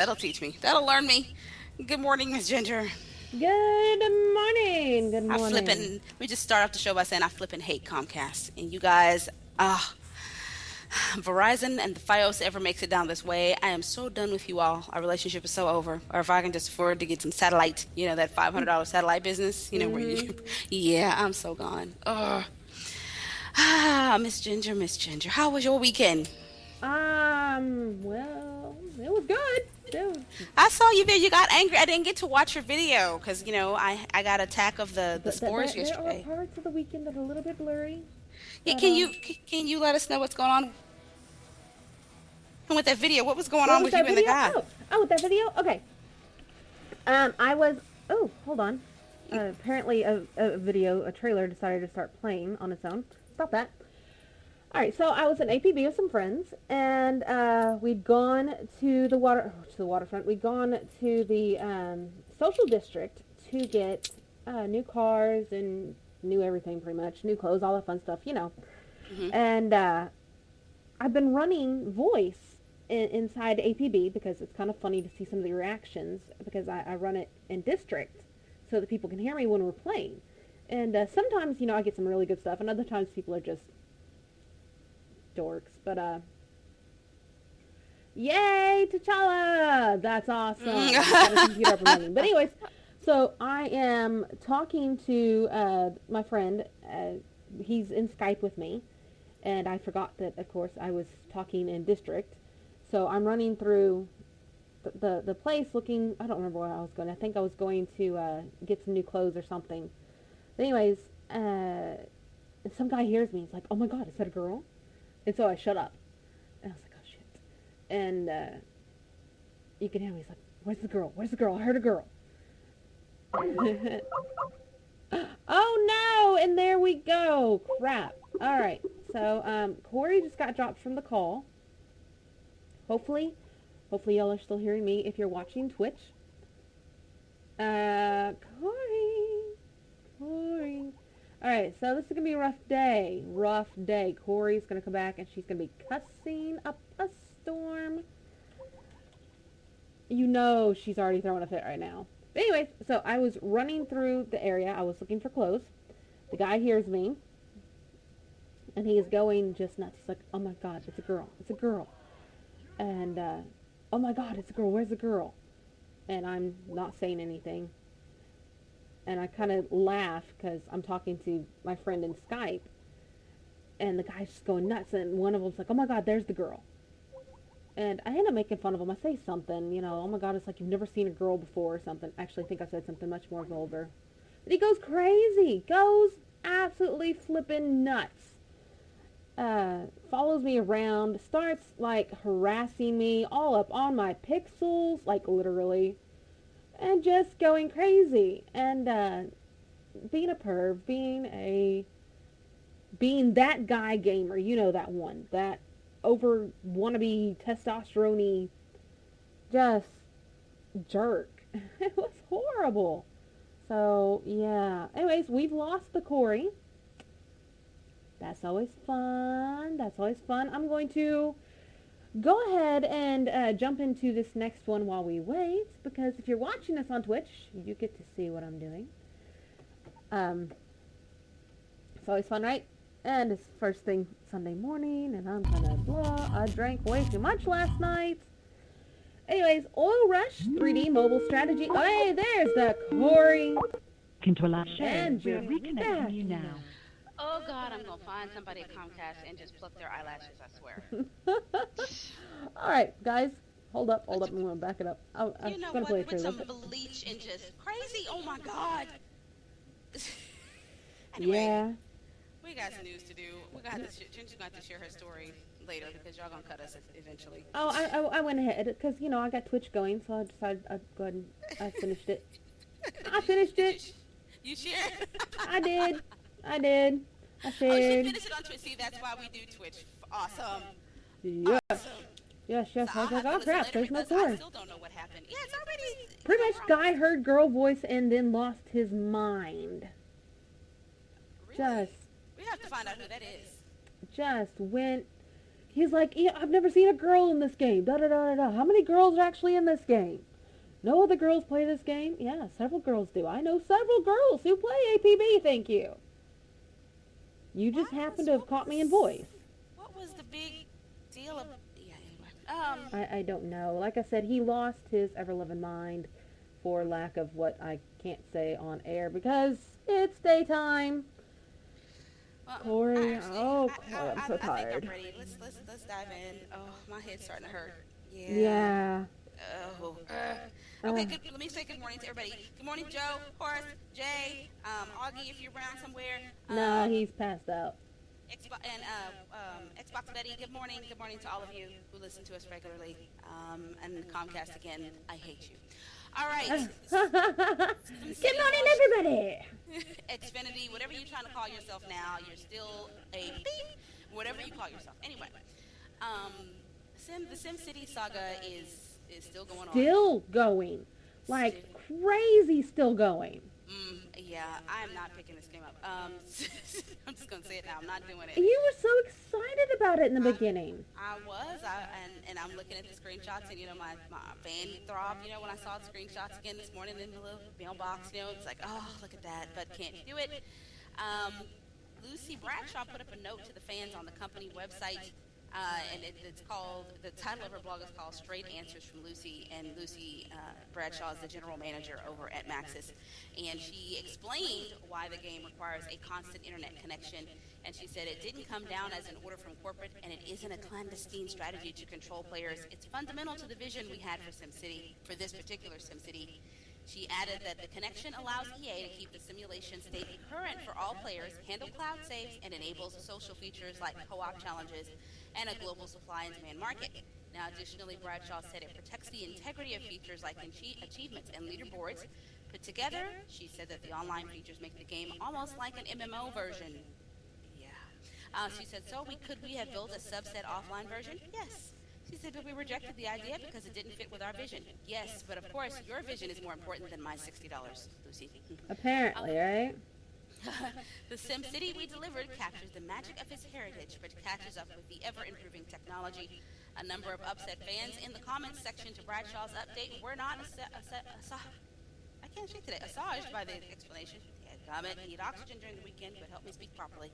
That'll teach me. That'll learn me. Good morning, Miss Ginger. Good morning. Good I morning. flippin'. We just start off the show by saying I flippin' hate Comcast, and you guys, ah, Verizon and the FiOS ever makes it down this way, I am so done with you all. Our relationship is so over. Or if I can just afford to get some satellite, that $500 satellite business, where you, Mm-hmm. yeah, I'm so gone. Ugh. Miss Ginger, Miss Ginger, how was your weekend? Well, it was good. I saw you there. You got angry. I didn't get to watch your video because I got attack of the spores There are yesterday. parts of the weekend that are a little bit blurry, Yeah, but can you let us know what's going on with that video? What was going what on was with you that and the video? guy? With that video. Okay. I was. Oh, hold on. Apparently, a trailer decided to start playing on its own. Stop that. All right, so I was in APB with some friends, and we'd gone to the waterfront. We'd gone to the social district to get new cars and new everything, pretty much, new clothes, all that fun stuff. Hmm. And I've been running voice inside APB because it's kind of funny to see some of the reactions because I run it in district so that people can hear me when we're playing. And sometimes, I get some really good stuff, and other times people are just dorks. But yay, T'Challa! That's awesome. Got his computer up and running. But anyways, so I am talking to my friend. He's in Skype with me, and I forgot that, of course, I was talking in district. So I'm running through the place looking. I don't remember where I was going. I think I was going to get some new clothes or something. But anyways, some guy hears me. He's like, "Oh my God, is that a girl?" And so I shut up. And I was like, "Oh shit." And you can hear me. He's like, "Where's the girl? Where's the girl? I heard a girl." Oh no! And there we go. Crap. All right. So Cori just got dropped from the call. Hopefully, hopefully y'all are still hearing me if you're watching Twitch. Cori, Cori. All right. So this is gonna be a rough day. Rough day. Cori's gonna come back and she's gonna be cussing up a storm. She's already throwing a fit right now. But anyways, so I was running through the area. I was looking for clothes. The guy hears me, and he is going just nuts. He's like, "Oh my God, it's a girl! It's a girl!" And "Oh my God, it's a girl! Where's the girl?" And I'm not saying anything. And I kind of laugh because I'm talking to my friend in Skype, and the guy's just going nuts. And one of them's like, "Oh my God, there's the girl!" And I end up making fun of him. I say something, "Oh my God, it's like you've never seen a girl before," or something. Actually, I think I said something much more vulgar. But he goes crazy, goes absolutely flipping nuts. Follows me around, starts like harassing me all up on my pixels, like literally, and just going crazy. And being a perv, being that guy gamer, that one, that over wannabe testosterone just jerk. It was horrible. So yeah. Anyways, we've lost the Cori. That's always fun. That's always fun. I'm going to go ahead and jump into this next one while we wait, because if you're watching us on Twitch, you get to see what I'm doing. Um, it's always fun, right? And it's first thing Sunday morning, and I'm gonna blah. I drank way too much last night. Anyways, Oil Rush 3D mobile strategy. Oh, hey, there's the Cori. And you're back now. Oh God, I'm gonna find somebody at Comcast and just pluck their eyelashes. I swear. All right, guys, hold up. Let's, I'm gonna back it up. I'm you know gonna what? play a Put trailer. some bleach and just crazy. Oh my God. Anyway, Yeah. we got some news to do. We got to. Ginger's got to share her story later because y'all gonna cut us eventually. Oh, I went ahead because I got Twitch going, so I decided I'd go ahead and I finished it. I finished Did you? it. You share? I did. I did. I Oh, she shared. finished it on Twitch. See, that's why we do Twitch. Awesome. Yes. Awesome. Yes. Yes. So I was I'll like, have to oh listen crap, later there's no because I Cori. still don't know what happened. Yeah, it's already, Pretty much, we're guy heard girl voice and then lost his mind. really. Just, We have to find out who that is. just went He's like, yeah, I've never seen a girl in this game. Da da da da da. How many girls are actually in this game? No other girls play this game? Yeah, several girls do. I know several girls who play APB, thank you. You just happen to have caught me in voice. What was the big deal of? Yeah. Anyway. I don't know. Like I said, he lost his ever loving mind for lack of what I can't say on air because it's daytime. Well, Corey, actually, oh, Corey, I'm so I think I'm tired. ready. Let's dive in. Oh, my head's starting to hurt. Yeah. Yeah. Oh. Uh, Okay, good. Let me say good morning to everybody. Good morning, Joe, Horace, Jay, Augie, if you're around somewhere. nah, he's passed out. Xbox Betty. Good morning. Good morning to all of you who listen to us regularly. And Comcast again. I hate you. All right. Good morning, everybody. Xfinity, whatever you're trying to call yourself now, you're still a beep. Whatever you call yourself. Anyway, um, the SimCity saga is still going on. Still going. Like crazy still going. Yeah, I am not picking this game up. I'm just gonna say it now. I'm not doing it. You were so excited about it in the beginning. I was, and I'm looking at the screenshots, and my fan throbbed. When I saw the screenshots again this morning in the little mailbox, it's like, oh, look at that, but can't do it. Lucy Bradshaw put up a note to the fans on the company website. And it's called, the title of her blog is called Straight Answers from Lucy, and Lucy Bradshaw is the general manager over at Maxis, and she explained why the game requires a constant internet connection, and she said it didn't come down as an order from corporate, and it isn't a clandestine strategy to control players. It's fundamental to the vision we had for SimCity, for this particular SimCity. She added that the connection allows EA to keep the simulation state current for all players, handle cloud saves, and enables social features like co-op challenges and a global supply and demand market. Now, additionally, Bradshaw said it protects the integrity of features like achievements and leaderboards. Put together, she said that the online features make the game almost like an MMO version. Yeah. She said, so we have built a subset offline version? Yes. She said, but we rejected the idea because it didn't fit with our vision. Yes, but of course, your vision is more important than my $60, Lucy. Apparently, right? The SimCity we delivered captures the magic of its heritage, but catches up with the ever-improving technology. A number of upset fans in the comments section to Bradshaw's update were not I can't speak today. Assuaged by the explanation. He had comment, need oxygen during the weekend, but help me speak properly.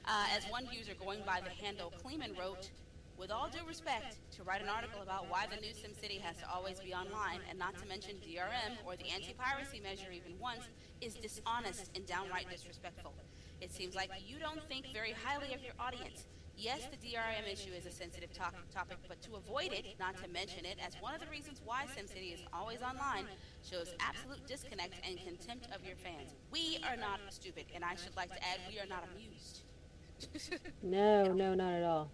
As one user going by the handle Kleeman wrote, with all due respect, to write an article about why the new SimCity has to always be online, and not to mention DRM or the anti-piracy measure even once, is dishonest and downright disrespectful. It seems like you don't think very highly of your audience. Yes, the DRM issue is a sensitive topic, but to avoid it, not to mention it, as one of the reasons why SimCity is always online, shows absolute disconnect and contempt of your fans. We are not stupid, and I should like to add, we are not amused. No, no, not at all.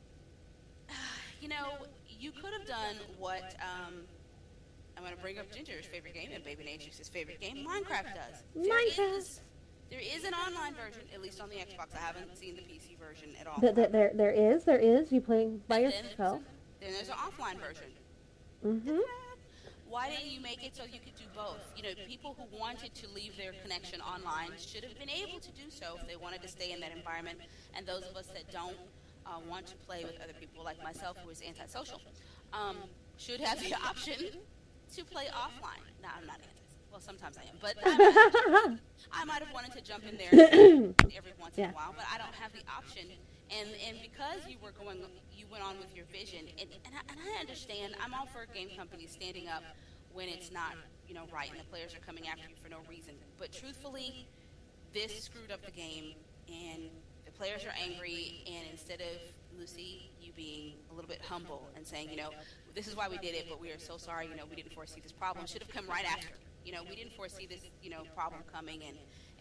You could have done what, I'm going to bring up Ginger's favorite game and Baby Nature's favorite game, Minecraft does. Minecraft. There is an online version, at least on the Xbox. I haven't seen the PC version at all. There is. You playing by yourself. Then there's an offline version. Mm-hmm. Why didn't you make it so you could do both? People who wanted to leave their connection online should have been able to do so if they wanted to stay in that environment. And those of us that don't want to play with other people, like myself, who is antisocial, should have the option to play offline. Now, I'm not antisocial. Well, sometimes I am, but I might have wanted to jump in there every once in a while, but I don't have the option. And because you went on with your vision, and I understand. I'm all for game companies standing up when it's not, right, and the players are coming after you for no reason. But truthfully, this screwed up the game, and the players are angry. And instead of Lucy, you being a little bit humble and saying, this is why we did it, but we are so sorry. We didn't foresee this problem. Should have come right after. We didn't foresee this, problem coming,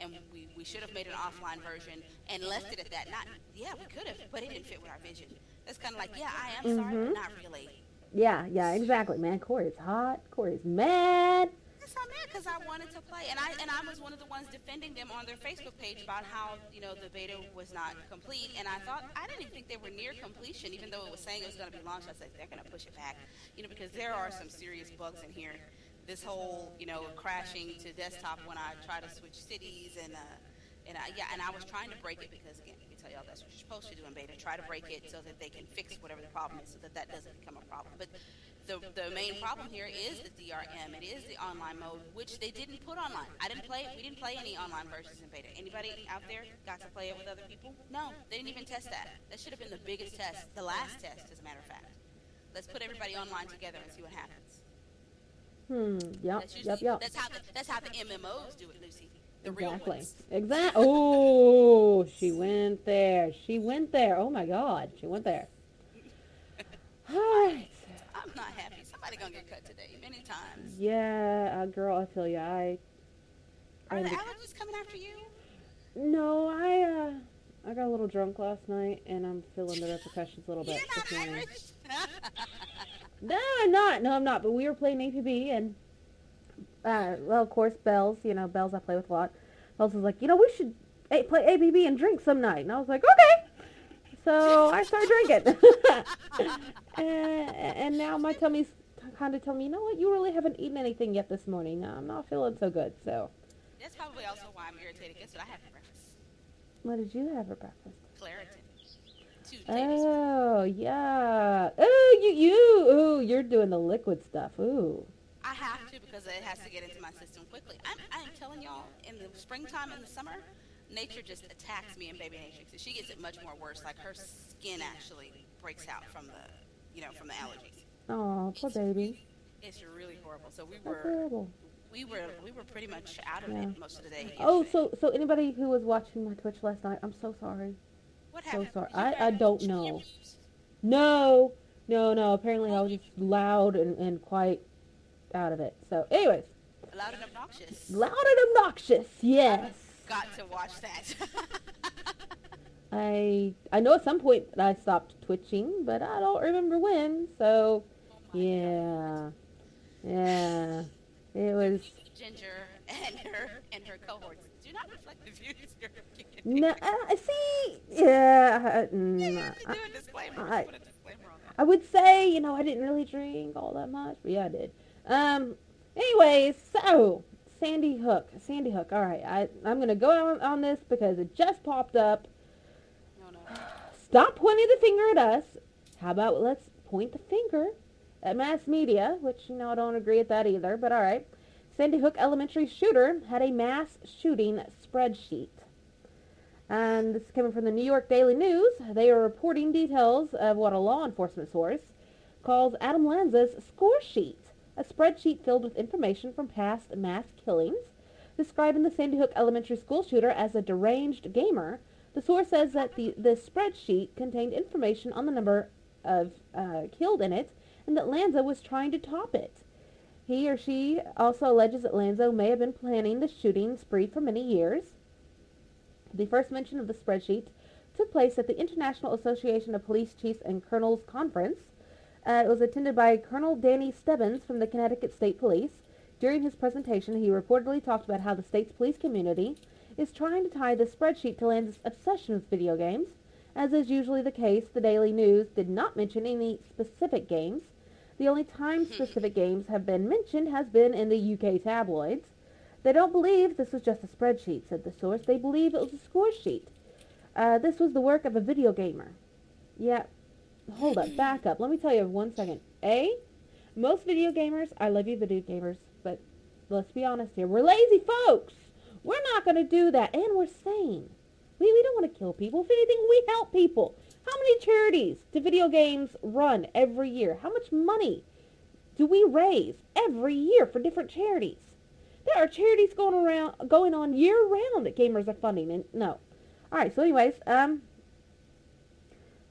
and we should have made an offline version and left it at that. We could have, but it didn't fit with our vision. That's kind of like, I am sorry, but not really. Yeah, exactly, man. Corey's hot. Corey's mad. Yes, I'm mad because I wanted to play, and I was one of the ones defending them on their Facebook page about how, the beta was not complete, and I didn't even think they were near completion, even though it was saying it was going to be launched. I said, they're going to push it back, because there are some serious bugs in here. This whole, crashing to desktop when I try to switch cities, and And I was trying to break it because again, let me tell y'all that's what you're supposed to do in beta. Try to break it so that they can fix whatever the problem is, so that that doesn't become a problem. But the main problem here is the DRM. It is the online mode, which they didn't put online. I didn't play it. We didn't play any online versions in beta. Anybody out there got to play it with other people? No, they didn't even test that. That should have been the biggest test, the last test, as a matter of fact. Let's put everybody online together and see what happens. Yep. That's Yep. usually Yep. that's how the MMOs do it, Lucy. The real Exactly. ones. Oh, she went there. She went there. Oh my God, she went there. All I right. I'm not happy. Somebody gonna get cut today many times. Yeah, girl, I feel you. I Are the under- allergies coming after you? No, I got a little drunk last night, and I'm feeling the repercussions a little You're bit this not morning. Irish. No, I'm not. No, I'm not. But we were playing APB, and well, of course, Bells. Bells I play with a lot. Bells was like, we should play APB and drink some night, and I was like, okay. So I started drinking, and now my tummy's kind of telling me, you know what? You really haven't eaten anything yet this morning. No, I'm not feeling so good. So, That's probably also why I'm irritated. Guess what I had for breakfast? what did you have for breakfast? Claritin. 2 tablespoons. Oh yeah. You're doing the liquid stuff. Ooh. I have to because it has to get into my system quickly. I'm telling y'all, in the springtime and the summer, nature just attacks me and baby nature. So she gets it much more worse. Like her skin actually breaks out from from the allergies. Oh, poor It's baby. really, it's really horrible. So That's horrible. we were pretty much out of Yeah. it most of the day Oh, yesterday. so anybody who was watching my Twitch last night, I'm so sorry. What So happened? sorry. Did you I grab don't Gingir know. boobs? No, no, no. Apparently, I Oh, was just loud and quite out of it. So, anyways, loud and obnoxious. loud and obnoxious. Yes. Got to watch that. I know at some point I stopped twitching, but I don't remember when. So, Oh my God. yeah, yeah. It The was views of Ginger and her cohorts do not reflect the views you're getting. no. See, yeah. Yeah, you have to do a disclaimer. Just I put a disclaimer on that. I would say I didn't really drink all that much, but yeah, I did. Um. Anyways, so Sandy Hook. All right, I'm gonna go on this because it just popped up. No, no. Stop pointing the finger at us. How about let's point the finger at mass media, which, I don't agree with that either, but all right. Sandy Hook elementary shooter had a mass shooting spreadsheet. And this is coming from the New York Daily News. They are reporting details of what a law enforcement source calls Adam Lanza's score sheet, a spreadsheet filled with information from past mass killings, describing the Sandy Hook elementary school shooter as a deranged gamer. The source says that the spreadsheet contained information on the number of killed in it, and that Lanza was trying to top it. He or she also alleges that Lanza may have been planning the shooting spree for many years. The first mention of the spreadsheet took place at the International Association of Police Chiefs and Colonels Conference. It was attended by Colonel Danny Stebbins from the Connecticut State Police. During his presentation, he reportedly talked about how the state's police community is trying to tie the spreadsheet to Lanza's obsession with video games. As is usually the case, the Daily News did not mention any specific games. The only time specific games have been mentioned has been in the UK tabloids. They don't believe this was just a spreadsheet, said the source. They believe it was a score sheet. This was the work of a video gamer. Yeah, hold up, back up. Let me tell you 1 second. Most video gamers, I love you video gamers, but let's be honest here. We're lazy folks. We're not going to do that, and we're sane. We don't want to kill people. If anything, we help people. How many charities do video games run every year? How much money do we raise every year for different charities? There are charities going on year round that gamers are funding, and no. All right. So, anyways,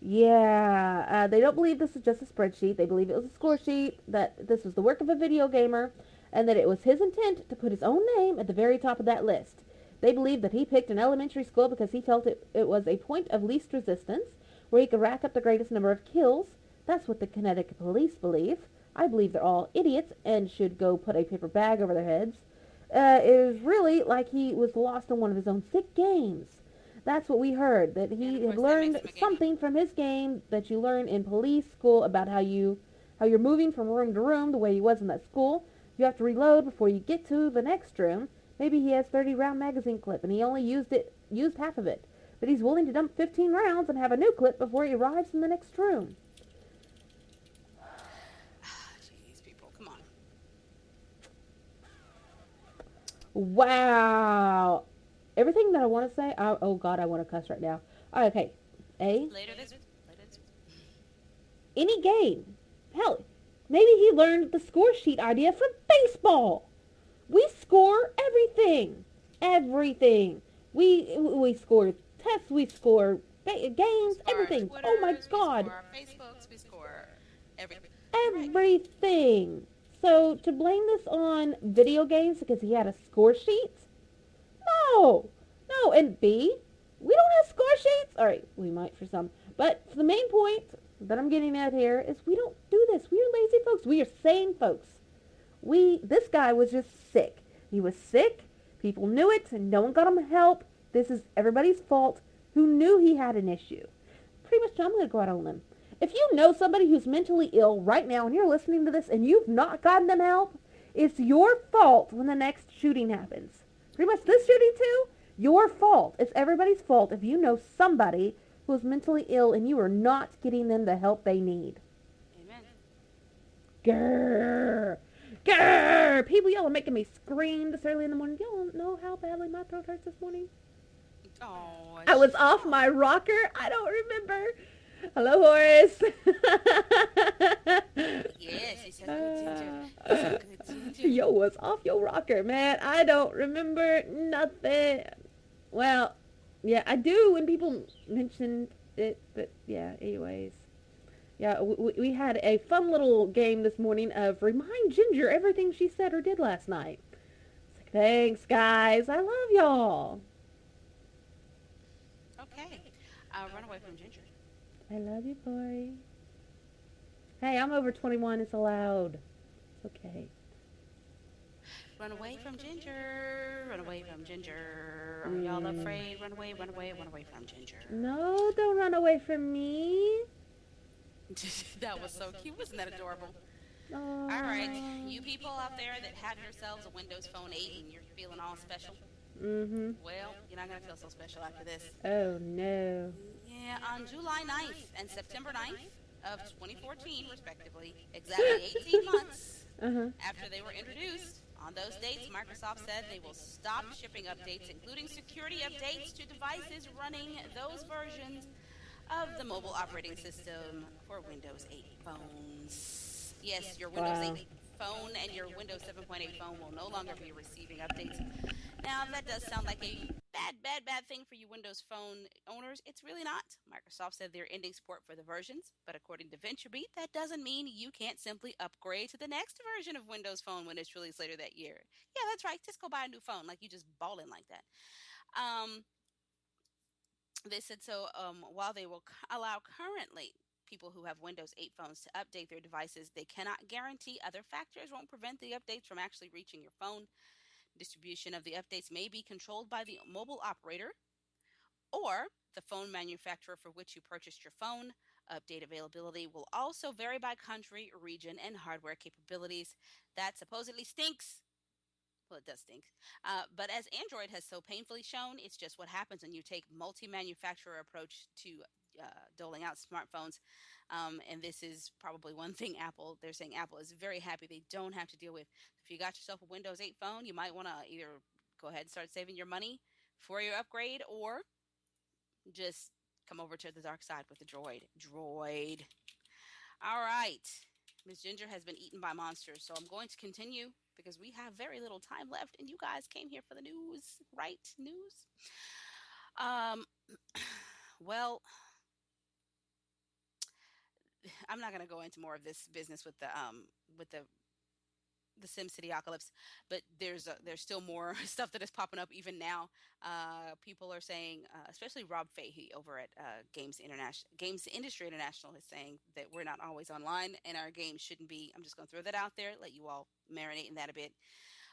they don't believe this is just a spreadsheet. They believe it was a score sheet. That this was the work of a video gamer, and that it was his intent to put his own name at the very top of that list. They believe that he picked an elementary school because he felt it was a point of least resistance, where he could rack up the greatest number of kills. That's what the Connecticut police believe. I believe they're all idiots and should go put a paper bag over their heads. It was really like he was lost in one of his own sick games. That's what we heard, that And he of had course, that makes learned him a gamer. something from his game that you learn in police school about how you're moving from room to room the way he was in that school. You have to reload before you get to the next room. Maybe he has 30 round magazine clip and he only used it used half of it, but he's willing to dump 15 rounds and have a new clip before he arrives in the next room. Jeez, people, come on. Wow. Everything that I want to say, oh God, I want to cuss right now. Okay. A, Later this any game. Hell, maybe he learned the score sheet idea from baseball. We score everything. Everything. We score tests, we score we games, score our everything. Oh my Twitters, we score God. our Facebooks, we score everything. You're right. Everything. So to blame this on video games because he had a score sheet? No. No. And B, we don't have score sheets. All right, we might for some. But the main point that I'm getting at here is we don't do this. We are lazy folks. We are sane folks. This guy was just sick. He was sick. People knew it, and no one got him help. This is everybody's fault who knew he had an issue. Pretty much, I'm going to go out on a limb. If you know somebody who's mentally ill right now and you're listening to this and you've not gotten them help, it's your fault when the next shooting happens. Pretty much this shooting too, your fault. It's everybody's fault if you know somebody who's mentally ill and you are not getting them the help they need. Amen. Grrr. Grrr. People, y'all are making me scream this early in the morning. Y'all don't know how badly my throat hurts this morning. Oh, I was off my rocker. I don't remember. Hello, Horace. yes, he's a good ginger. He's a good ginger. Yo was off your rocker, man. I don't remember nothing. Well, yeah, I do when people mention it, but yeah, anyways. Yeah, we had a fun little game this morning of remind Ginger everything she said or did last night. It's like, thanks, guys. I love y'all. Okay. Run away from Ginger. I love you, boy. Hey, I'm over 21. It's allowed. It's okay. Run away from Ginger. Run away from Ginger. Are y'all afraid? Run away, run away, run away from Ginger. No, don't run away from me. That was so cute. Wasn't that adorable? All right. Aww. You people out there that have yourselves a Windows Phone 8 and you're feeling all special, Mm-hmm. well, you're not going to feel so special after this. Oh, no. Yeah, on July 9th and September 9th of 2014, respectively, exactly 18 months Uh-huh. after they were introduced, on those dates, Microsoft said they will stop shipping updates, including security updates to devices running those versions of the mobile operating system for Windows 8 phones. Yes, your Windows Wow. 8 phone and your Windows 7.8 phone will no longer be receiving updates. Now, that does sound like a bad thing for you Windows Phone owners. It's really not. Microsoft said they're ending support for the versions, but according to VentureBeat, that doesn't mean you can't simply upgrade to the next version of Windows Phone when it's released later that year. Yeah, that's right. Just go buy a new phone, like you just balling like that. Um, they said so while they will allow currently people who have Windows 8 phones to update their devices, they cannot guarantee other factors won't prevent the updates from actually reaching your phone. Distribution of the updates may be controlled by the mobile operator or the phone manufacturer for which you purchased your phone. Update availability will also vary by country, region, and hardware capabilities. That supposedly stinks. Well, it does stink. But as Android has so painfully shown, it's just what happens when you take multi-manufacturer approach to doling out smartphones. And this is probably one thing they're saying Apple is very happy they don't have to deal with. If you got yourself a Windows 8 phone, you might want to either go ahead and start saving your money for your upgrade or just come over to the dark side with the Droid. Droid. All right. Miss Ginger has been eaten by monsters, so I'm going to continue because we have very little time left, and you guys came here for the news, right? News. Um, well, I'm not going to go into more of this business with the SimCity apocalypse, but there's still more stuff that is popping up even now. People are saying, especially Rob Fahey over at Games Industry International, is saying that we're not always online and our games shouldn't be. I'm just going to throw that out there, let you all marinate in that a bit.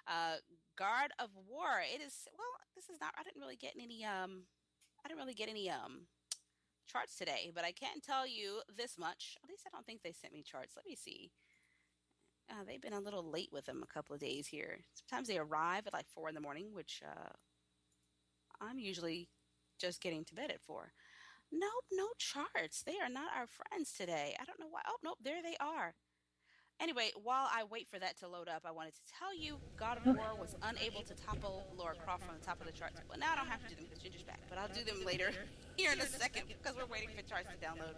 Uh, Guard of War. It is well. This is not. I didn't really get any. I didn't really get any charts today, but I can tell you this much. At least I don't think they sent me charts. Let me see. They've been a little late with them a couple of days here. Sometimes they arrive at like 4 in the morning, which I'm usually. just getting to bed at 4. Nope, no charts. They are not our friends today. I don't know why. Oh, nope, there they are. Anyway, while I wait for that to load up, I wanted to tell you God of Okay. War was unable to topple Laura Croft from the top of the charts. Well, now I don't have to do them because Ginger's back, but I'll do them later here in a second because we're waiting for charts to download.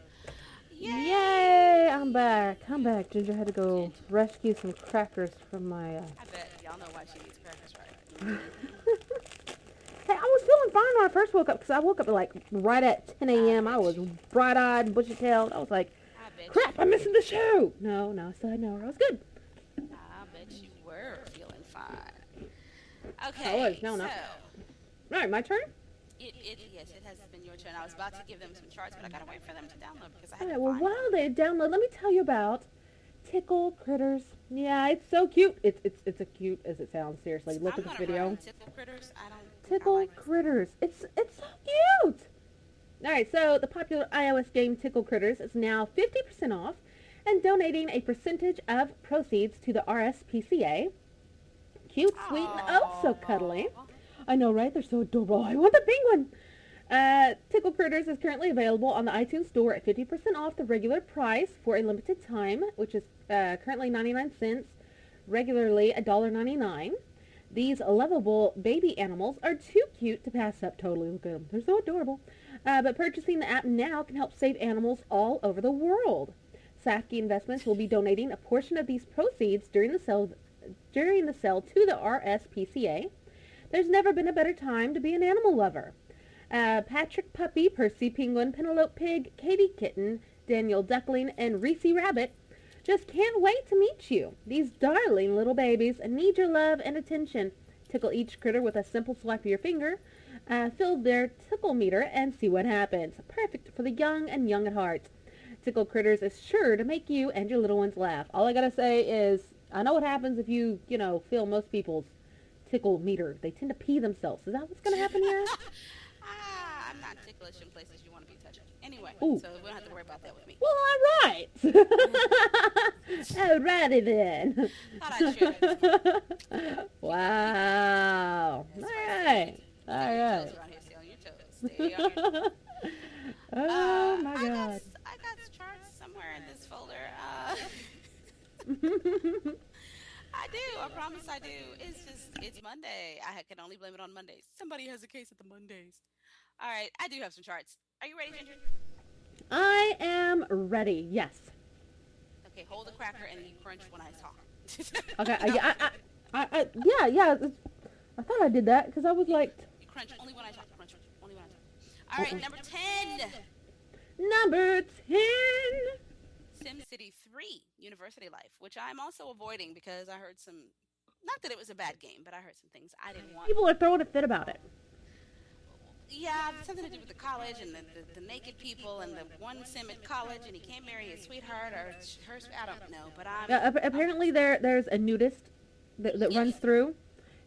Yay! Yay! I'm back. I'm back. Ginger had to go Ginger. rescue some crackers from my. I bet y'all know why she needs crackers, right? Hey, Mm-hmm. I was feeling fine when I first woke up because I woke up at like right at 10 I a.m. I bet was you. bright-eyed and bushy-tailed. I was like, I bet you crap, I'm missing were. the show. No, no, I still had an hour. I was good. I bet you were feeling fine. I was. Okay, No, so not. All right, my turn. yes, it has been your turn. I was about to give them some charts, but I gotta wait for them to download because I All had to right, well, find while them. they download, let me tell you about Tickle Critters. Yeah, it's so cute. It's as cute as it sounds. Seriously, look I'm at this gonna video. run Tickle Critters. I Tickle like this one. Critters. It's so cute. All right, so the popular iOS game Tickle Critters is now 50% off and donating a percentage of proceeds to the RSPCA. Cute, sweet, and oh so cuddly. Aww. I know, right? They're so adorable. I want the penguin. Tickle Critters is currently available on the iTunes Store at 50% off the regular price for a limited time, which is currently 99 cents, regularly $1.99. These lovable baby animals are too cute to pass up totally. Look at them. They're so adorable. But purchasing the app now can help save animals all over the world. Safety Investments will be donating a portion of these proceeds during the sale to the RSPCA. There's never been a better time to be an animal lover. Patrick Puppy, Percy Penguin, Penelope Pig, Katie Kitten, Daniel Duckling, and Reese Rabbit just can't wait to meet you. These darling little babies need your love and attention. Tickle each critter with a simple swipe of your finger. Fill their tickle meter and see what happens. Perfect for the young and young at heart. Tickle Critters is sure to make you and your little ones laugh. All I gotta say is, I know what happens if you fill most people's tickle meter. They tend to pee themselves. Is that what's gonna happen here? I'm not ticklish in places you want to be touched. Anyway, Ooh. so we don't have to worry about that with me. Well, all right. Alrighty then. Thought I'd share that with you. Wow. That's All right. right. Stay on your toes All around here. Stay on your toes. Stay on your toes. right. Oh my I got God. I got charts somewhere in this folder. I do. I promise I do. It's Monday. Can only blame it on Mondays. Somebody has a case of the Mondays. All right, I do have some charts. Are you ready, Ginger? I am ready. Yes. Okay, hold the cracker and you crunch when I talk. Okay. No, Yeah. I thought I did that because I was like, you crunch only when I talk. Crunch only when I talk. All right, number 10. number 10. SimCity 3 University Life, which I'm also avoiding because I heard some, not that it was a bad game, but I heard some things I didn't want. People are throwing a fit about it. Yeah, something to do with the college and the naked people and the one sim at college and he can't marry his sweetheart or her, I don't know, but Apparently there's a nudist that yeah, runs through,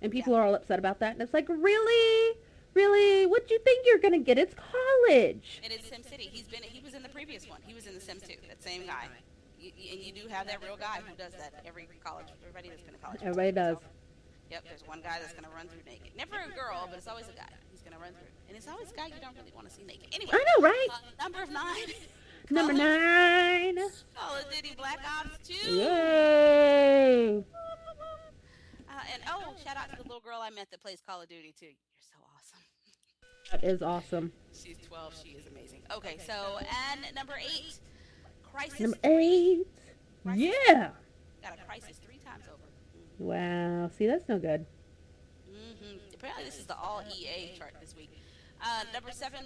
and yeah. people are all upset about that. And it's like, really? Really? What do you think you're going to get? It's college. It is SimCity. He was in the previous one. He was in the Sims 2, that same guy. And you do have that real guy who does that everybody that's been to college. Everybody does. So, yep, there's one guy that's going to run through naked. Never a girl, but it's always a guy. He's going to run through. And it's always a guy you don't really want to see naked. Anyway, I know, right? number 9. Number 9. Call of Duty Black Ops 2. Yay. Shout out to the little girl I met that plays Call of Duty too. You're so awesome. That is awesome. She's 12. She is amazing. Okay, so and number 8, Crisis. Number 3. 8. Crisis. Yeah. Got a crisis 3 times over. Wow. See, that's no good. Apparently, this is the all EA chart this week. Number 7,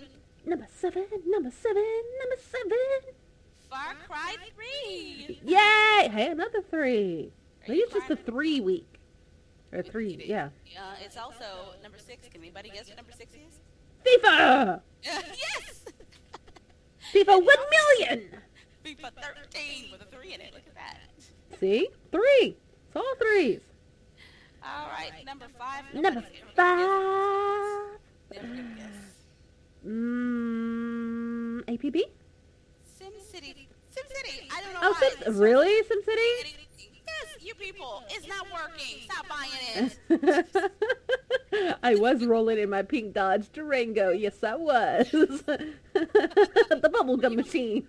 Number 7. Number 7. Number 7. Far Cry 3. Yay. Hey, another 3. Are Maybe you it's just a crying? 3 week. Or 3, yeah. It's also number 6. Can anybody guess what number 6 is? FIFA! Yes! FIFA 1,000,000! FIFA 13 with a 3 in it. Look at that. See? 3. It's all 3s. All right, number 5. Number Nobody's ever 5. Never gonna guess. APB? SimCity. I don't know Oh, why. It's really? SimCity? Yes, you people. It's not working. Stop buying it. I was rolling in my pink Dodge Durango. Yes, I was. The bubblegum machine.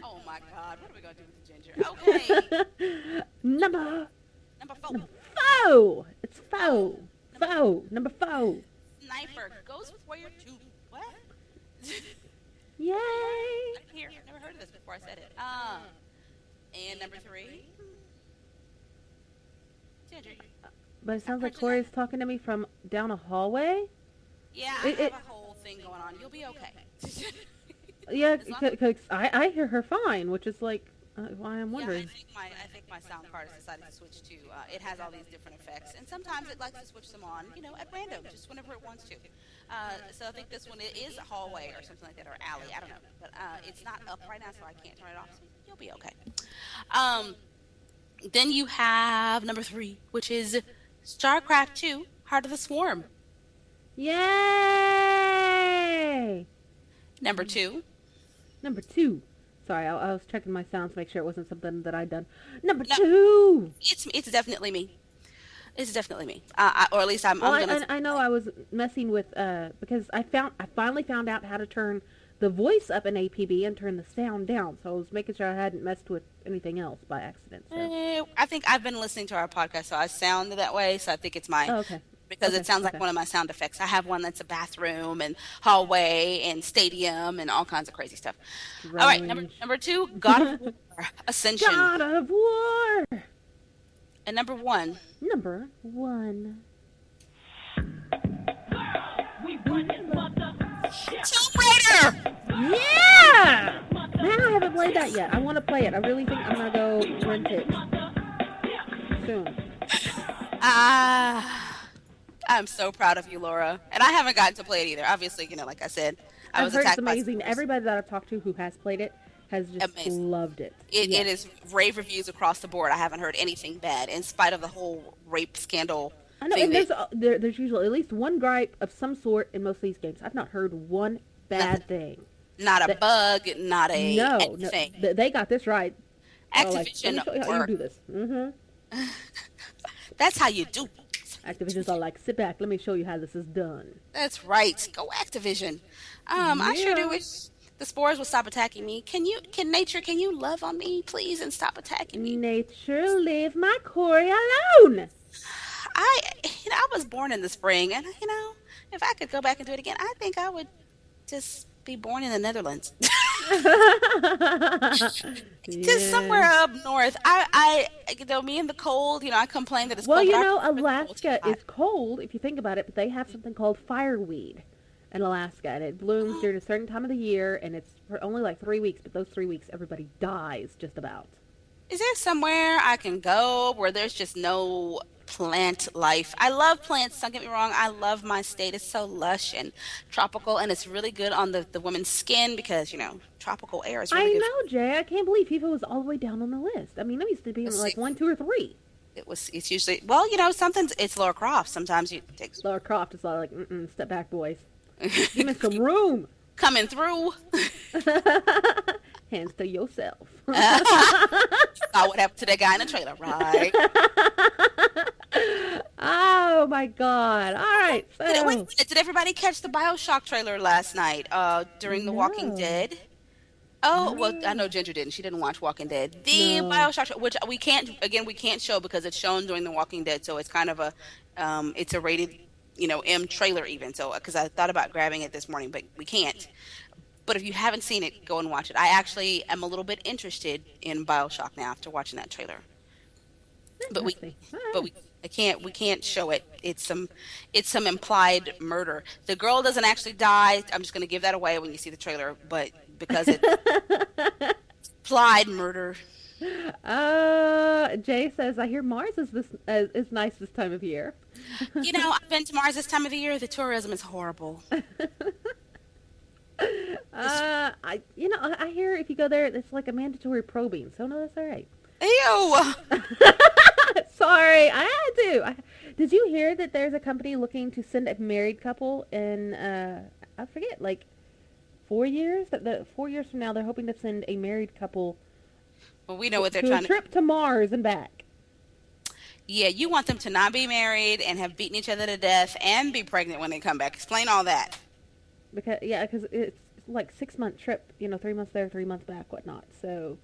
Oh my God, what are we gonna do with the ginger? Okay, Number number four. number four. It's Oh, four. number four. Four. Number four. Sniper, Ghost Warrior 2. What? What? Yay! I didn't hear. Never heard of this before I said it. And number three, Ginger. But it I'm sounds like purging that. Corey's talking to me from down a hallway. Yeah, I It, have it a whole thing going on. You'll be okay. yeah, As long because I hear her fine, which is like why I'm Yeah, wondering. I think my sound card has decided to switch to. It has all these different effects, and sometimes it likes to switch them on, at random, just whenever it wants to. So I think this one it is a hallway or something like that, or alley. I don't know, but it's not up right now, so I can't turn it off. So you'll be okay. Um, then you have number three, which is StarCraft 2: Heart of the Swarm. Yay! Number two, Number two. Sorry, I was checking my sounds to make sure it wasn't something that I'd done. Number no, two. it's definitely me. It's definitely me. Or at least Well, I'm gonna. I know I was messing with because I finally found out how to turn the voice up in APB and turn the sound down. So I was making sure I hadn't messed with anything else by accident. So. I think I've been listening to our podcast, so I sound that way. So I think it's my Oh, okay. because it Okay. sounds like Okay. one of my sound effects. I have one that's a bathroom and hallway and stadium and all kinds of crazy stuff. All right, number Strange. number two, God of War Ascension, God of War. and number one, Number one. Tomb Raider. Yeah! Man, I haven't played that yet. I want to play it. I really think I'm gonna go rent it soon. I'm so proud of you, Laura. And I haven't gotten to play it either. Obviously, like I said, I I've was heard it's attacked by amazing. spiders. Everybody that I've talked to who has played it has just Amazing. loved it. It Yes. is rave reviews across the board. I haven't heard anything bad, in spite of the whole rape scandal I know, thing. and there's usually at least one gripe of some sort in most of these games. I've not heard one Nothing. bad thing. Not a That, bug, not a no, anything. they got this right. Like, let me Activision show you how you work. do this. That's how you do. Activision's all like, sit back, let me show you how this is done. That's right. Go Activision. I sure do Yeah. wish the spores would stop attacking me. Can you love on me, please, and stop attacking me? Nature, leave my Cori alone. I was born in the spring, and if I could go back and do it again, I think I would just be born in the Netherlands. Just somewhere Yeah. up north. Me in the cold, I complain that it's Well, cold, but I prefer the cold to Alaska hot. is cold if you think about it, but they have something called fireweed in Alaska, and it blooms during a certain time of the year, and it's for only like 3 weeks, but those 3 weeks everybody dies just about. Is there somewhere I can go where there's just no plant life? I love plants, don't get me wrong. I love my state. It's so lush and tropical, and it's really good on the woman's skin because, tropical air is I really good. know, Jay. I can't believe FIFA was all the way down on the list. I mean, it used to be Let's like see. 1, 2, or 3. It's usually, well, it's Laura Croft. Sometimes you take Lara Croft is all like, step back, boys. Give me some room. coming through. Hands to yourself. Saw what happened to that guy in the trailer, right? Oh my God! All right, Wait a so minute, did everybody catch the BioShock trailer last night during The Walking no, Dead? Oh, well, I no, know Ginger didn't. She didn't watch Walking Dead. The no. BioShock, which we can't show because it's shown during The Walking Dead, so it's kind of it's a rated, M trailer even. So, because I thought about grabbing it this morning, but we can't. But if you haven't seen it, go and watch it. I actually am a little bit interested in BioShock now after watching that trailer. But we, Interesting. All but right. we can't show it. It's some implied murder. The girl doesn't actually die. I'm just going to give that away when you see the trailer, but because it's implied murder. Jay says, I hear Mars is nice this time of year. I've been to Mars this time of the year. The tourism is horrible. I hear if you go there, it's like a mandatory probing. So no, that's all right. Ew. Sorry, I had to. Did you hear that there's a company looking to send a married couple in I forget, like 4 years? That 4 years from now, they're hoping to send a married couple Well, we know what they're to a trying to. trip to Mars and back. Yeah, you want them to not be married and have beaten each other to death and be pregnant when they come back. Explain all that. Because yeah, because it's like 6 month trip. 3 months there, 3 months back, whatnot. So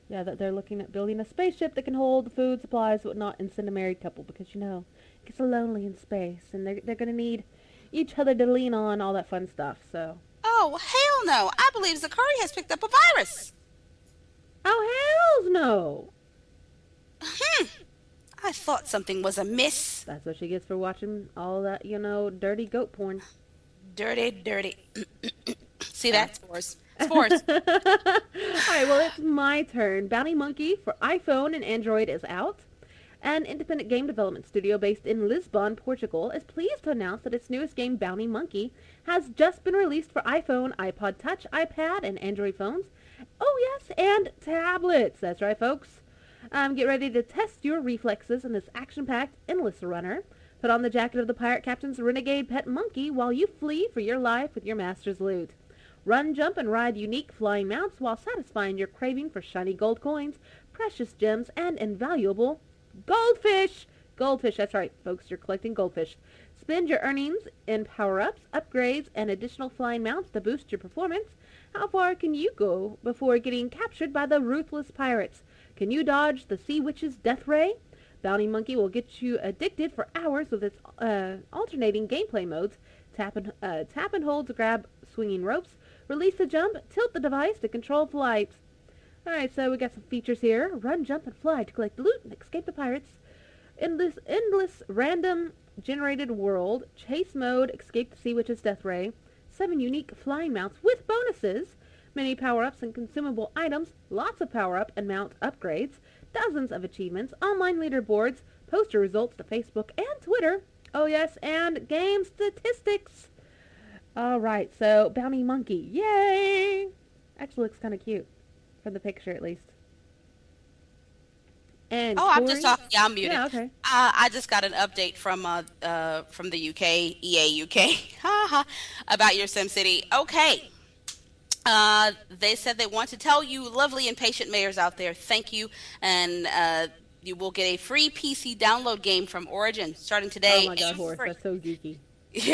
yeah, that they're looking at building a spaceship that can hold food, supplies, whatnot, and send a married couple because it gets so lonely in space, and they're gonna need each other to lean on, all that fun stuff. So Oh, hell no. I believe Zakari has picked up a virus. oh hells no! Hmm. I thought something was amiss. That's what she gets for watching all that dirty goat porn. Dirty, dirty. See Ah. that? Spores. Spores. All right, well, it's my turn. Bounty Monkey for iPhone and Android is out. An independent game development studio based in Lisbon, Portugal, is pleased to announce that its newest game, Bounty Monkey, has just been released for iPhone, iPod Touch, iPad, and Android phones. Oh, yes, and tablets. That's right, folks. Get ready to test your reflexes in this action-packed, endless runner. Put on the jacket of the pirate captain's renegade pet monkey while you flee for your life with your master's loot. Run, jump, and ride unique flying mounts while satisfying your craving for shiny gold coins, precious gems, and invaluable goldfish. Goldfish, that's right, folks, you're collecting goldfish. Spend your earnings in power-ups, upgrades, and additional flying mounts to boost your performance. How far can you go before getting captured by the ruthless pirates? Can you dodge the sea witch's death ray? Bounty Monkey will get you addicted for hours with its alternating gameplay modes. Tap and hold to grab swinging ropes. Release the jump. Tilt the device to control flight. Alright, so we got some features here. Run, jump, and fly to collect loot and escape the pirates. In this endless, random generated world, chase mode, escape the sea witch's death ray. 7 unique flying mounts with bonuses. Many power-ups and consumable items. Lots of power-up and mount upgrades. Dozens of achievements, online leaderboards, poster results to Facebook and Twitter. Oh yes, and game statistics. Alright, so Bounty Monkey. Yay! Actually looks kind of cute. From the picture, at least. And Oh, I'm just Cori? talking. Yeah, I'm muted. Yeah, okay. I just got an update from the UK, EA UK, haha, about your SimCity. Okay. They said they want to tell you, lovely and patient mayors out there, thank you, and you will get a free PC download game from Origin starting Oh today. my god, Horace, Every that's so geeky.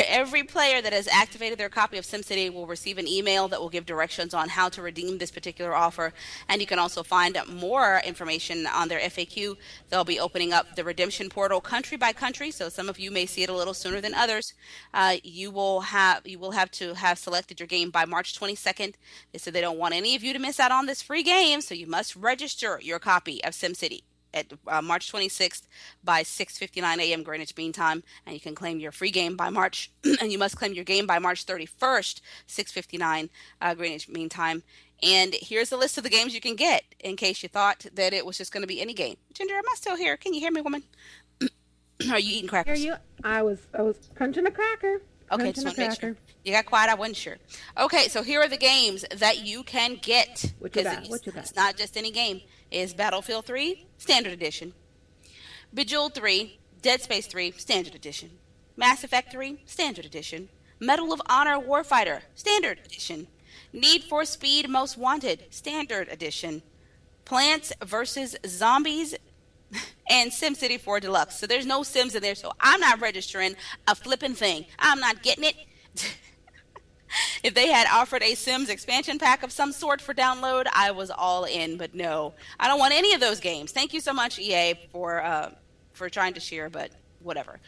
Every player that has activated their copy of SimCity will receive an email that will give directions on how to redeem this particular offer. And you can also find more information on their FAQ. They'll be opening up the redemption portal country by country, so some of you may see it a little sooner than others. You will have to have selected your game by March 22nd. They said they don't want any of you to miss out on this free game, so you must register your copy of SimCity at March 26th by 6:59 a.m. Greenwich Mean Time, and you can claim your free game by March, and you must claim your game by March 31st, 6:59 Greenwich Mean Time. And here's the list of the games you can get in case you thought that it was just going to be any game. Ginger, am I still here? Can you hear me, woman? Are you eating Hear crackers? you? I was crunching a cracker. Okay, Crunching just a want to make sure. cracker. You got quiet. I wasn't sure. Okay, so here are the games that you can get What you because got? What you got? it's not just any game. It's Battlefield 3 Standard Edition, Bejeweled 3, Dead Space 3 Standard Edition, Mass Effect 3 Standard Edition, Medal of Honor Warfighter Standard Edition, Need for Speed Most Wanted Standard Edition, Plants vs. Zombies, and SimCity 4 Deluxe. So there's no Sims in there, so I'm not registering a flipping thing. I'm not getting it. If they had offered a Sims expansion pack of some sort for download, I was all in. But no, I don't want any of those games. Thank you so much, EA, for trying to share, but whatever.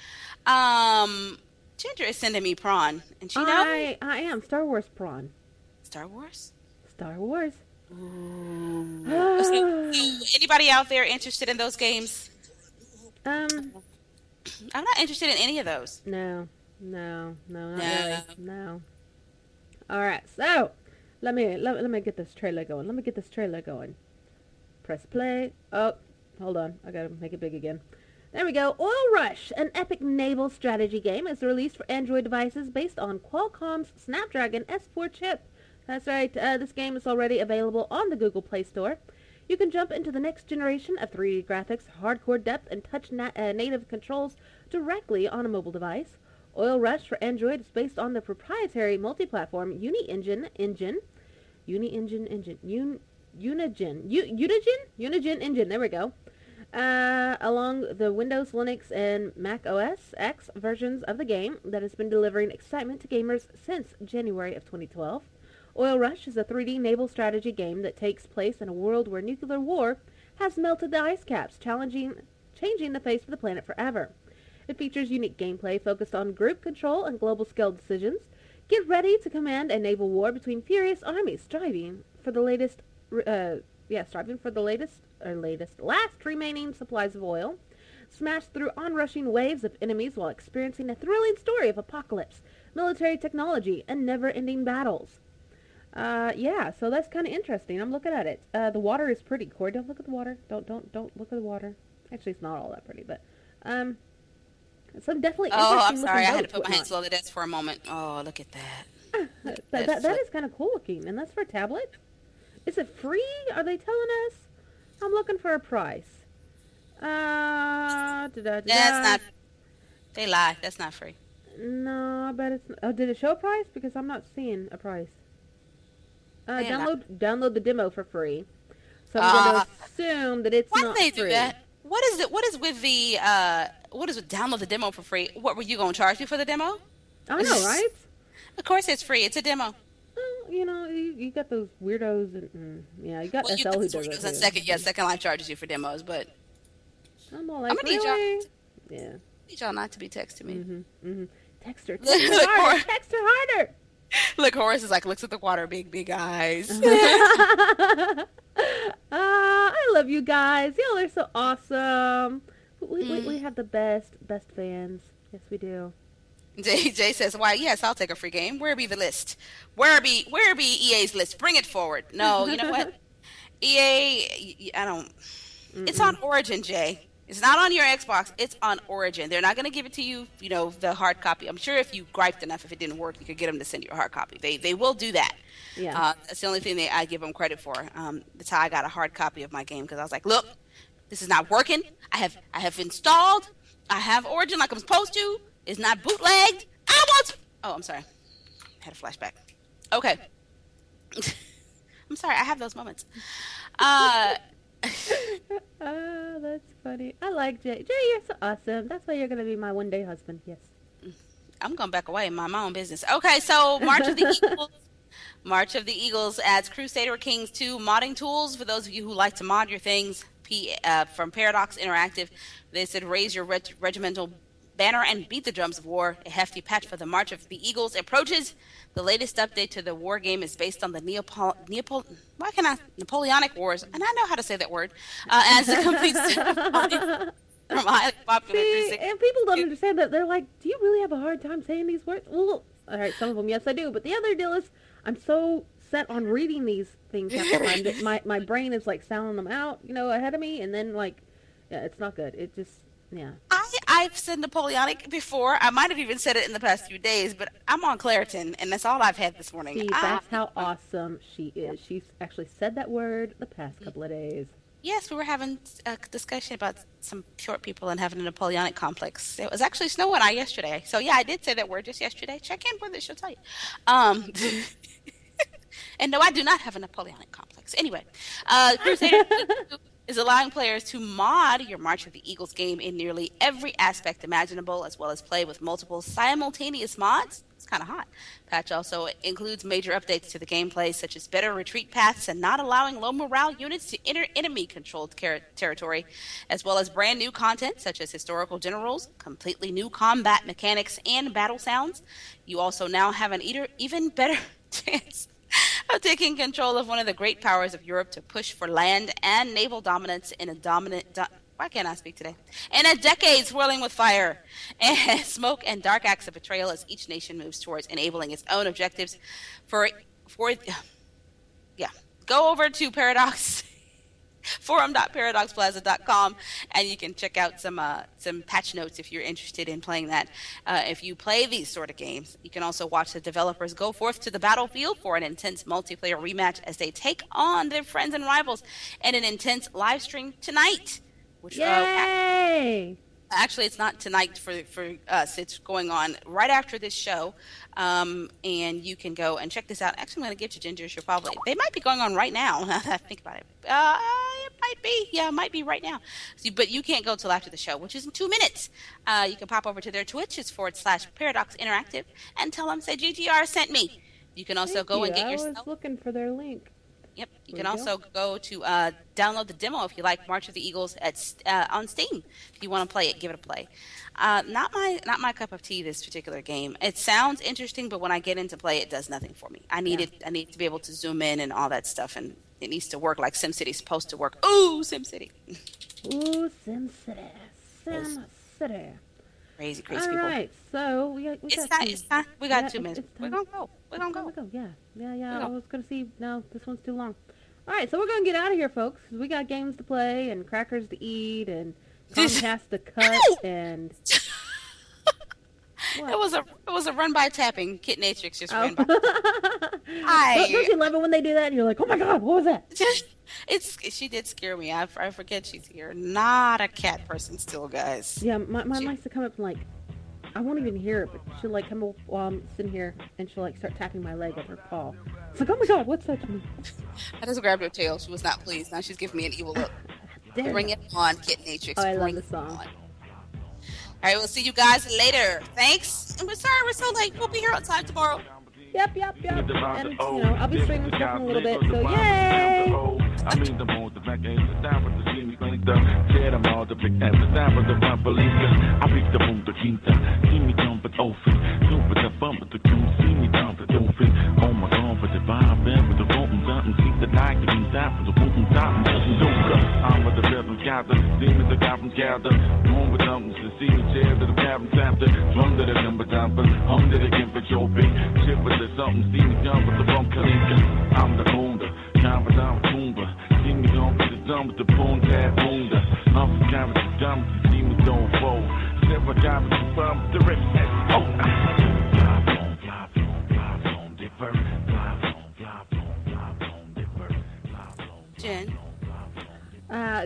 Ginger is sending me prawn, and she knows I am Star Wars prawn. Star Wars. Star Wars. So, anybody out there interested in those games? um, I'm not interested in any of those. no, no, no, not No. really. No. All right, so let me get this trailer going. Let me get this trailer going. Press play. Oh, hold on. I gotta make it big again. There we go. Oil Rush, an epic naval strategy game, is released for Android devices based on Qualcomm's Snapdragon S4 chip. That's right. This game is already available on the Google Play Store. You can jump into the next generation of 3D graphics, hardcore depth, and touch native controls directly on a mobile device. Oil Rush for Android is based on the proprietary multi-platform Unigine engine. Unigine engine. There we go. Along the Windows, Linux, and Mac OS X versions of the game that has been delivering excitement to gamers since January of 2012. Oil Rush is a 3D naval strategy game that takes place in a world where nuclear war has melted the ice caps, changing the face of the planet forever. It features unique gameplay focused on group control and global scale decisions. Get ready to command a naval war between furious armies striving for the latest, last remaining supplies of oil. Smash through onrushing waves of enemies while experiencing a thrilling story of apocalypse, military technology, and never-ending battles. So that's kind of interesting. I'm looking at it. The water is pretty. Corey, don't look at the water. Don't look at the water. Actually, it's not all that pretty, but some definitely Oh, I'm interesting sorry. looking I had to boats, put my whatnot. hands below the desk for a moment. Oh, look at that. That is kind of cool looking, and that's for a tablet. Is it free? Are they telling us? I'm looking for a price. That's not. They lie. That's not free. No, I bet it's. Oh, did it show a price? Because I'm not seeing a price. They lie. Download the demo for free. So I'm going to assume that it's Why not do they do free. that? What is it? What is with the? What is with download the demo for free? What were you going to charge me for the demo? I know, right? Of course, it's free. It's a demo. Well, you got those weirdos, and yeah, you got Well, you SL got who the does it and too. Second Life charges you for demos, but I'm all I'm like, gonna need really? y'all. Yeah. Need y'all not to be texting me. Text her Look, harder. Text her harder. look, Horace is like looks at the water, big eyes. I love you guys. Y'all are so awesome. We have the best fans. Yes, we do. Jay says, "Why? Yes, I'll take a free game. Where be the list? Where be EA's list? Bring it forward." No, you know what? EA, I don't. It's on Origin, Jay. It's not on your Xbox. It's on Origin. They're not going to give it to you, the hard copy. I'm sure if you griped enough, if it didn't work, you could get them to send you a hard copy. They will do that. Yeah. That's the only thing I give them credit for. That's how I got a hard copy of my game because I was like, look, this is not working. I have installed. I have Origin like I'm supposed to. It's not bootlegged. I want. Oh, I'm sorry. I had a flashback. Okay. I'm sorry. I have those moments. Oh, that's funny. I like Jay. Jay, you're so awesome. That's why you're gonna be my one day husband. Yes. I'm going back away and mind my own business. Okay, so March of the Eagles. March of the Eagles adds Crusader Kings 2 modding tools for those of you who like to mod your things. From Paradox Interactive, they said raise your regimental banner and beat the drums of war. A hefty patch for the March of the Eagles approaches. The latest update to the war game is based on the Napoleonic Wars, and I know how to say that word, as the complete from highly popular See, 360. and people don't understand that. They're like, do you really have a hard time saying these words? Well, all right, some of them, yes, I do. But the other deal is, I'm so set on reading these things half the time that my brain is like sounding them out, ahead of me, and then yeah, it's not good. It just, yeah. I've said Napoleonic before. I might have even said it in the past few days, but I'm on Claritin, and that's all I've had this morning. See, that's how awesome she is. She's actually said that word the past couple of days. Yes, we were having a discussion about some short people and having a Napoleonic complex. It was actually snowing out yesterday. So, yeah, I did say that word just yesterday. Check in with it, she'll tell you. And no, I do not have a Napoleonic complex. Anyway, Crusader is allowing players to mod your March of the Eagles game in nearly every aspect imaginable, as well as play with multiple simultaneous mods. It's kind of hot. Patch also includes major updates to the gameplay, such as better retreat paths and not allowing low morale units to enter enemy-controlled territory, as well as brand new content, such as historical generals, completely new combat mechanics, and battle sounds. You also now have an even better chance of taking control of one of the great powers of Europe to push for land and naval dominance in a why can't I speak today? In a decade swirling with fire and smoke and dark acts of betrayal as each nation moves towards enabling its own objectives. Go over to Paradox forum.paradoxplaza.com and you can check out some patch notes if you're interested in playing that. If you play these sort of games, you can also watch the developers go forth to the battlefield for an intense multiplayer rematch as they take on their friends and rivals in an intense live stream tonight. Which Yay! Actually, it's not tonight for us. It's going on right after this show, and you can go and check this out. Actually, I'm going to give to Ginger. She'll probably they might be going on right now. Now that I think about it, it might be. Yeah, it might be right now. So, but you can't go till after the show, which is in 2 minutes. You can pop over to their Twitch. It's /Paradox Interactive, and tell them say GGR sent me. You can also Thank go you. and get I was yourself. looking for their link. Yep. You There can we go. also go to download the demo if you like March of the Eagles on Steam. If you want to play it, give it a play. Not my cup of tea. This particular game. It sounds interesting, but when I get into play, it does nothing for me. I need Yeah. it. I need to be able to zoom in and all that stuff, and it needs to work like SimCity's supposed to work. Ooh, SimCity. Ooh, Sim City. Those Sim City. crazy, crazy All people. right, so we It's got time. some. It's time. We got Yeah, 2 minutes. it's We're time. gonna go. We're gonna Time to go. go. Yeah, yeah, yeah. We I go. was gonna see. No, this one's too long. All right, so we're gonna get out of here, folks. 'Cause we got games to play and crackers to eat and Comcast to cut and It what? was a run by tapping. Kit Natrix just Oh. ran by. Don't you love it when they do that? And you're like, oh my god, what was that? She did scare me. I forget she's here. Not a cat person still, guys. Yeah, mine likes to come up and like, I won't even hear it, but she'll like come up while I'm sitting here and she'll like start tapping my leg with her paw. It's like, oh my god, what's touching me? I just grabbed her tail. She was not pleased. Now she's giving me an evil look. Damn Bring it. it on, Kit Natrix. Oh, I love Bring the it song. on. All right, we'll see you guys later. Thanks. And we're sorry we're so late. We'll be here on time tomorrow. Yep. And, I'll be streaming stuff in a little bit, so yay! I mean the most the back end, the time of the scene, clean the share them all the big end, the time of the one believe I pick the boom the quinta, see me jump it open, super the bump the cool, see me jump it open, oh my god, but the vibe, with the rotten something, see the night, the top of the boom top, and the yoga, I'm with the rhythm gather, see me the goblins gather, home with something to see me chair to the cabin after, drum to the number jumper, home to the game for your beat, shit with the something, see me jump with the bump kalinka, I'm the owner. Time for down Tumba. See me on with the dumb with the boom tab bunda. I'm from Cabin to dumb to see me don't fold. Several guys with the bum with the rip. Oh, fly on, dipper. Fly on, dipper. Jen.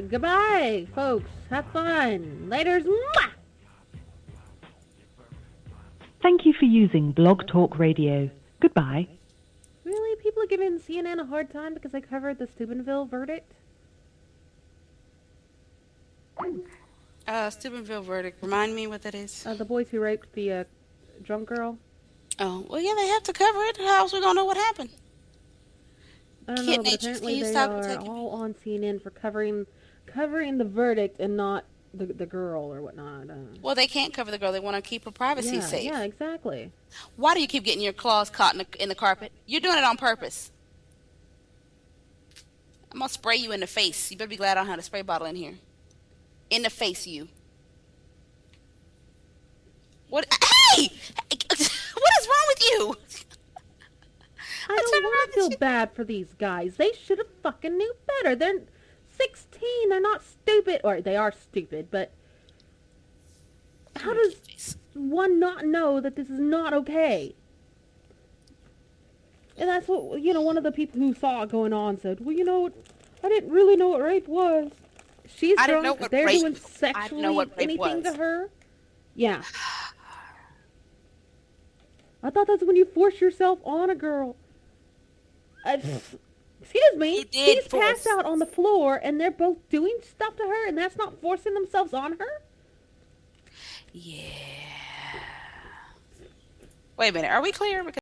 Goodbye, folks. Have fun. Laters. Mwah! Thank you for using Blog Talk Radio. Goodbye. Really? People are giving CNN a hard time because they covered the Steubenville verdict? Steubenville verdict. Remind me what that is. The boys who raped the drunk girl? Oh, well, yeah, they have to cover it. How else we gonna know what happened? I don't Kid know, but Natrix, apparently can you they stop are attacking all on CNN for covering the verdict and not the girl or whatnot. Well, they can't cover the girl. They want to keep her privacy Yeah, safe. yeah, exactly. Why do you keep getting your claws caught in the carpet? You're doing it on purpose. I'm gonna spray you in the face. You better be glad I don't have a spray bottle in here. In the face, you. What? Hey! What is wrong with you? I don't want to feel bad for these guys. They should have fucking knew better. They're 16. They're not stupid. Or they are stupid, but how does one not know that this is not okay? And that's what, one of the people who saw it going on said, well, I didn't really know what rape was. She's I didn't drunk. know what They're rape- doing I didn't know sexually what rape anything was. to her. Yeah. I thought that's when you force yourself on a girl. Excuse me. You did She's passed out on the floor, and they're both doing stuff to her, and that's not forcing themselves on her? Yeah. Wait a minute. Are we clear? Because